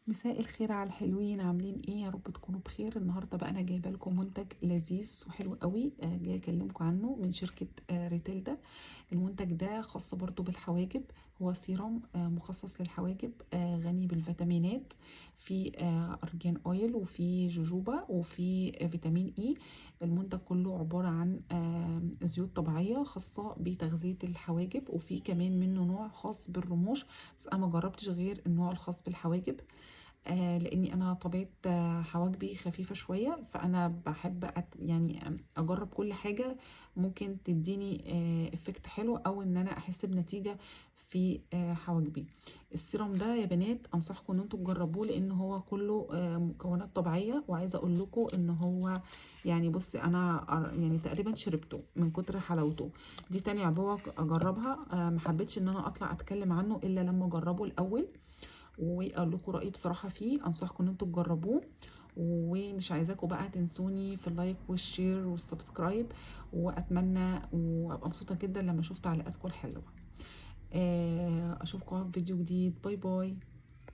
مساء الخير على الحلوين، عاملين ايه؟ يا رب تكونوا بخير. النهارده بقى انا جايبه لكم منتج لذيذ وحلو قوي، جاي اكلمكم عنه من شركه ريتيلدا. المنتج ده خاص برضو بالحواجب. هو سيرم مخصص للحواجب، غني بالفيتامينات. في ارجان اويل، وفي جوجوبا، وفي فيتامين اي. المنتج كله عباره عن زيوت طبيعيه خاصه بتغذيه الحواجب، وفي كمان منه نوع خاص بالرموش. بس انا ما جربتش غير النوع الخاص بالحواجب، لاني انا طبيعه حواجبي خفيفه شويه، فانا بحب يعني اجرب كل حاجه ممكن تديني افكت حلو، او ان انا احس بنتيجه في حواجبي. السيرم ده يا بنات انصحكم ان انتوا تجربوه، لان هو كله مكونات طبيعيه. وعايزه اقول لكم ان هو يعني بصي انا يعني تقريبا شربته من كتر حلاوته. دي تاني عبوه اجربها، ما حبيتش ان انا اطلع اتكلم عنه الا لما اجربه الاول واقول لكم رايي بصراحه فيه. انصحكم ان انتوا تجربوه، ومش عايزاكم بقى تنسوني في اللايك والشير والسبسكرايب. واتمنى وابقى مبسوطه جدا لما اشوف تعليقاتكم الحلوه. اشوفكم في فيديو جديد. باي باي.